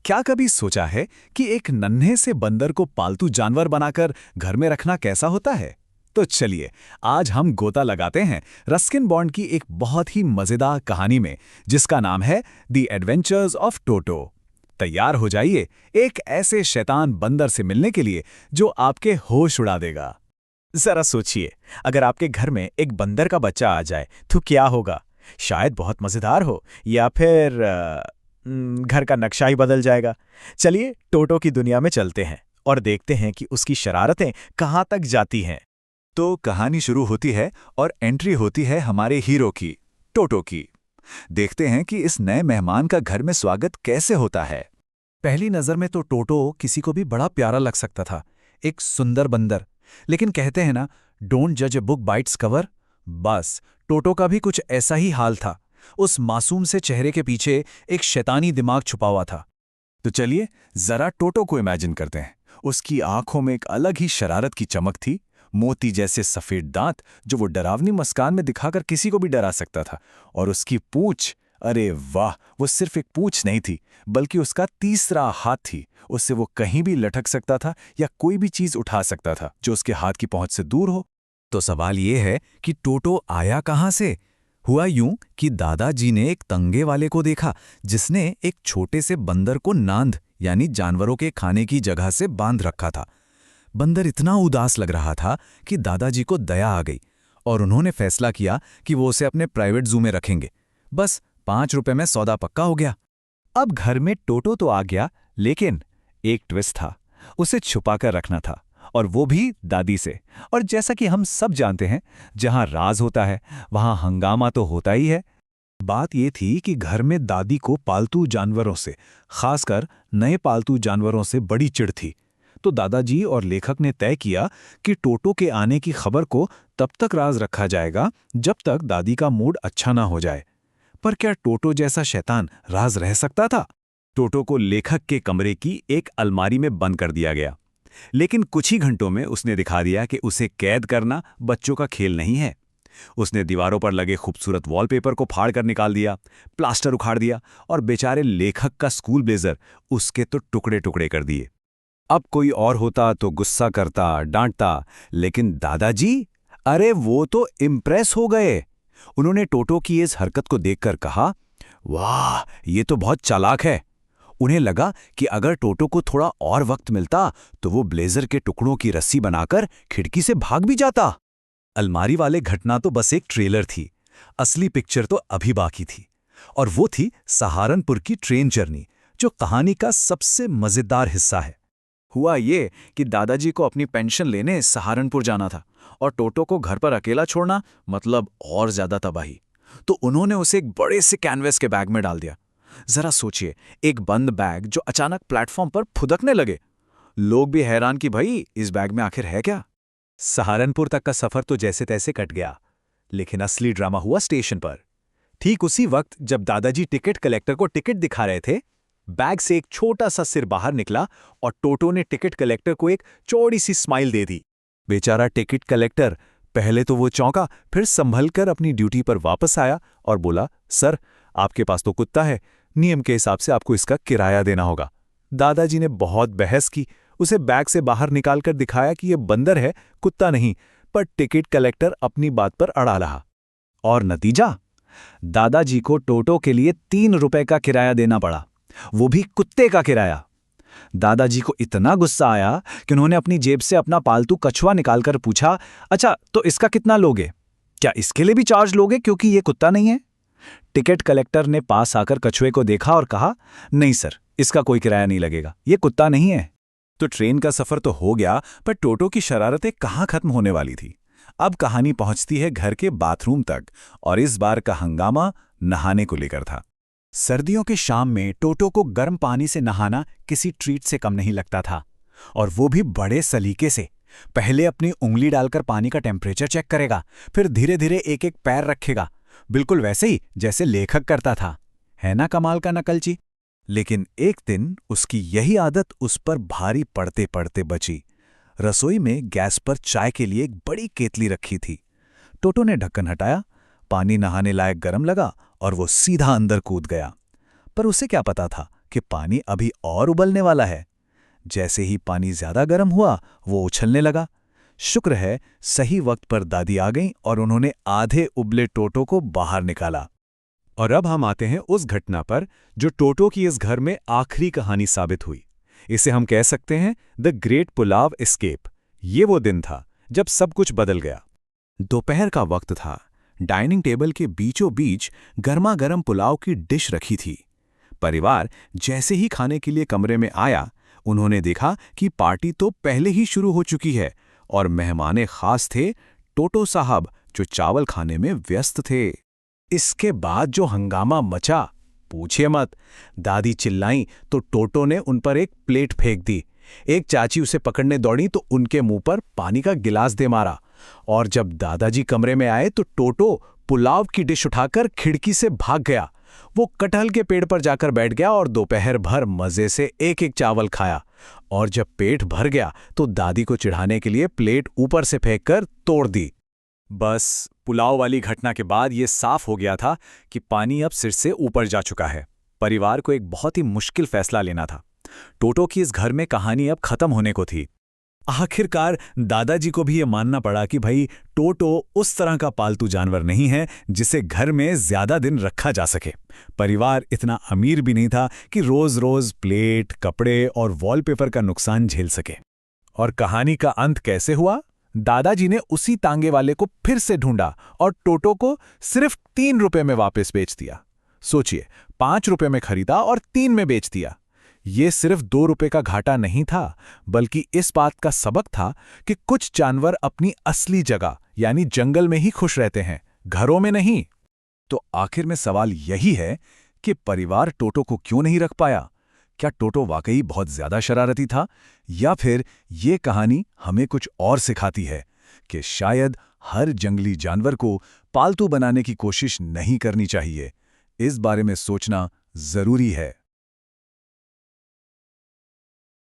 क्या कभी सोचा है कि एक नन्हे से बंदर को पालतू जानवर बनाकर घर में रखना कैसा होता है? तो चलिए, आज हम गोता लगाते हैं रस्किन बॉन्ड की एक बहुत ही मजेदार कहानी में, जिसका नाम है द एडवेंचर्स ऑफ टोटो। तैयार हो जाइए एक ऐसे शैतान बंदर से मिलने के लिए जो आपके होश उड़ा देगा। जरा सोचिए, अगर आपके घर में एक बंदर का बच्चा आ जाए तो क्या होगा? शायद बहुत मजेदार हो, या फिर घर का नक्शा ही बदल जाएगा। चलिए टोटो की दुनिया में चलते हैं और देखते हैं कि उसकी शरारतें कहाँ तक जाती हैं। तो कहानी शुरू होती है और एंट्री होती है हमारे हीरो की, टोटो की। देखते हैं कि इस नए मेहमान का घर में स्वागत कैसे होता है। पहली नजर में तो टोटो किसी को भी बड़ा प्यारा लग सकता था, एक सुंदर बंदर। लेकिन कहते हैं ना, डोंट जज a book by its cover. बस टोटो का भी कुछ ऐसा ही हाल था। उस मासूम से चेहरे के पीछे एक शैतानी दिमाग छुपा हुआ था। तो चलिए जरा टोटो को इमेजिन करते हैं। उसकी आंखों में एक अलग ही शरारत की चमक थी, मोती जैसे सफेद दांत जो वो डरावनी मुस्कान में दिखाकर किसी को भी डरा सकता था। और उसकी पूंछ, अरे वाह, वो सिर्फ एक पूंछ नहीं थी बल्कि उसका तीसरा हाथ थी। उससे वो कहीं भी लटक सकता था या कोई भी चीज उठा सकता था जो उसके हाथ की पहुंच से दूर हो। तो सवाल ये है कि टोटो आया कहाँ से? हुआ यूं कि दादाजी ने एक तंगे वाले को देखा जिसने एक छोटे से बंदर को नांद यानी जानवरों के खाने की जगह से बांध रखा था। बंदर इतना उदास लग रहा था कि दादाजी को दया आ गई और उन्होंने फैसला किया कि वो उसे अपने प्राइवेट जू में रखेंगे। बस 5 रुपए में सौदा पक्का हो गया। अब घर में टोटो तो आ गया, लेकिन एक ट्विस्ट था। उसे छुपाकर रखना था, और वो भी दादी से। और जैसा कि हम सब जानते हैं, जहां राज होता है वहां हंगामा तो होता ही है। बात ये थी कि घर में दादी को पालतू जानवरों से, खासकर नए पालतू जानवरों से बड़ी चिढ़ थी। तो दादाजी और लेखक ने तय किया कि टोटो के आने की खबर को तब तक राज रखा जाएगा जब तक दादी का मूड अच्छा ना हो जाए। पर क्या टोटो जैसा शैतान राज रह सकता था? टोटो को लेखक के कमरे की एक अलमारी में बंद कर दिया गया, लेकिन कुछ ही घंटों में उसने दिखा दिया कि उसे कैद करना बच्चों का खेल नहीं है। उसने दीवारों पर लगे खूबसूरत वॉलपेपर को फाड़ कर निकाल दिया, प्लास्टर उखाड़ दिया और बेचारे लेखक का स्कूल ब्लेजर उसके तो टुकड़े टुकड़े कर दिए। अब कोई और होता तो गुस्सा करता, डांटता, लेकिन दादाजी, अरे वो तो इम्प्रेस हो गए। उन्होंने टोटो की इस हरकत को देखकर कहा, वाह, ये तो बहुत चालाक है। उन्हें लगा कि अगर टोटो को थोड़ा और वक्त मिलता तो वो ब्लेजर के टुकड़ों की रस्सी बनाकर खिड़की से भाग भी जाता। अलमारी वाले घटना तो बस एक ट्रेलर थी, असली पिक्चर तो अभी बाकी थी। और वो थी सहारनपुर की ट्रेन जर्नी, जो कहानी का सबसे मजेदार हिस्सा है। हुआ ये कि दादाजी को अपनी पेंशन लेने सहारनपुर जाना था और टोटो को घर पर अकेला छोड़ना मतलब और ज्यादा तबाही। तो उन्होंने उसे एक बड़े से कैनवस के बैग में डाल दिया। जरा सोचिए, एक बंद बैग जो अचानक प्लेटफॉर्म पर फुदकने लगे। लोग भी हैरान कि भाई इस बैग में आखिर है क्या। सहारनपुर तक का सफर तो जैसे तैसे कट गया, लेकिन असली ड्रामा हुआ स्टेशन पर। ठीक उसी वक्त जब दादाजी टिकट कलेक्टर को टिकट दिखा रहे थे, बैग से एक छोटा सा सिर बाहर निकला और टोटो ने टिकट कलेक्टर को एक चौड़ी सी स्माइल दे दी। बेचारा टिकट कलेक्टर पहले तो वो चौंका, फिर संभल कर अपनी ड्यूटी पर वापस आया और बोला, सर, आपके पास तो कुत्ता है, नियम के हिसाब से आपको इसका किराया देना होगा। दादाजी ने बहुत बहस की, उसे बैग से बाहर निकालकर दिखाया कि यह बंदर है, कुत्ता नहीं। पर टिकट कलेक्टर अपनी बात पर अड़ा रहा। और नतीजा, दादाजी को टोटो के लिए 3 रुपए का किराया देना पड़ा, वो भी कुत्ते का किराया। दादाजी को इतना गुस्सा आया कि उन्होंने अपनी जेब से अपना पालतू कछुआ निकालकर पूछा, अच्छा तो इसका कितना लोगे? क्या इसके लिए भी चार्ज लोगे क्योंकि ये कुत्ता नहीं है? टिकट कलेक्टर ने पास आकर कछुए को देखा और कहा, नहीं सर, इसका कोई किराया नहीं लगेगा, ये कुत्ता नहीं है। तो ट्रेन का सफर तो हो गया, पर टोटो की शरारतें कहाँ खत्म होने वाली थी। अब कहानी पहुंचती है घर के बाथरूम तक, और इस बार का हंगामा नहाने को लेकर था। सर्दियों के शाम में टोटो को गर्म पानी से नहाना किसी ट्रीट से कम नहीं लगता था, और वो भी बड़े सलीके से। पहले अपनी उंगली डालकर पानी का टेम्परेचर चेक करेगा, फिर धीरे धीरे एक एक पैर रखेगा, बिल्कुल वैसे ही जैसे लेखक करता था। है ना कमाल का नकलची? लेकिन एक दिन उसकी यही आदत उस पर भारी पड़ते पड़ते बची। रसोई में गैस पर चाय के लिए एक बड़ी केतली रखी थी। टोटो ने ढक्कन हटाया, पानी नहाने लायक गर्म लगा और वो सीधा अंदर कूद गया। पर उसे क्या पता था कि पानी अभी और उबलने वाला है। जैसे ही पानी ज्यादा गर्म हुआ, वो उछलने लगा। शुक्र है सही वक्त पर दादी आ गईं और उन्होंने आधे उबले टोटो को बाहर निकाला। और अब हम आते हैं उस घटना पर जो टोटो की इस घर में आखिरी कहानी साबित हुई। इसे हम कह सकते हैं द ग्रेट पुलाव एस्केप। ये वो दिन था जब सब कुछ बदल गया। दोपहर का वक्त था। डाइनिंग टेबल के बीचों बीच गर्मा गर्म पुलाव की डिश रखी थी। परिवार जैसे ही खाने के लिए कमरे में आया, उन्होंने देखा कि पार्टी तो पहले ही शुरू हो चुकी है और मेहमाने खास थे टोटो साहब, जो चावल खाने में व्यस्त थे। इसके बाद जो हंगामा मचा, पूछिए मत। दादी चिल्लाईं तो टोटो ने उन पर एक प्लेट फेंक दी। एक चाची उसे पकड़ने दौड़ी तो उनके मुंह पर पानी का गिलास दे मारा। और जब दादाजी कमरे में आए तो टोटो पुलाव की डिश उठाकर खिड़की से भाग गया। वो कटहल के पेड़ पर जाकर बैठ गया और दोपहर भर मजे से एक एक चावल खाया। और जब पेट भर गया तो दादी को चिढ़ाने के लिए प्लेट ऊपर से फेंककर तोड़ दी। बस पुलाव वाली घटना के बाद ये साफ हो गया था कि पानी अब सिर से ऊपर जा चुका है। परिवार को एक बहुत ही मुश्किल फैसला लेना था। टोटो की इस घर में कहानी अब खत्म होने को थी। आखिरकार दादाजी को भी ये मानना पड़ा कि भाई टोटो उस तरह का पालतू जानवर नहीं है जिसे घर में ज्यादा दिन रखा जा सके। परिवार इतना अमीर भी नहीं था कि रोज रोज प्लेट, कपड़े और वॉलपेपर का नुकसान झेल सके। और कहानी का अंत कैसे हुआ? दादाजी ने उसी तांगे वाले को फिर से ढूंढा और टोटो को सिर्फ 3 रुपए में वापस बेच दिया। सोचिए, 5 रुपए में खरीदा और 3 में बेच दिया। ये सिर्फ 2 रुपए का घाटा नहीं था, बल्कि इस बात का सबक था कि कुछ जानवर अपनी असली जगह यानी जंगल में ही खुश रहते हैं, घरों में नहीं। तो आखिर में सवाल यही है कि परिवार टोटो को क्यों नहीं रख पाया? क्या टोटो वाकई बहुत ज्यादा शरारती था, या फिर ये कहानी हमें कुछ और सिखाती है कि शायद हर जंगली जानवर को पालतू बनाने की कोशिश नहीं करनी चाहिए? इस बारे में सोचना जरूरी है।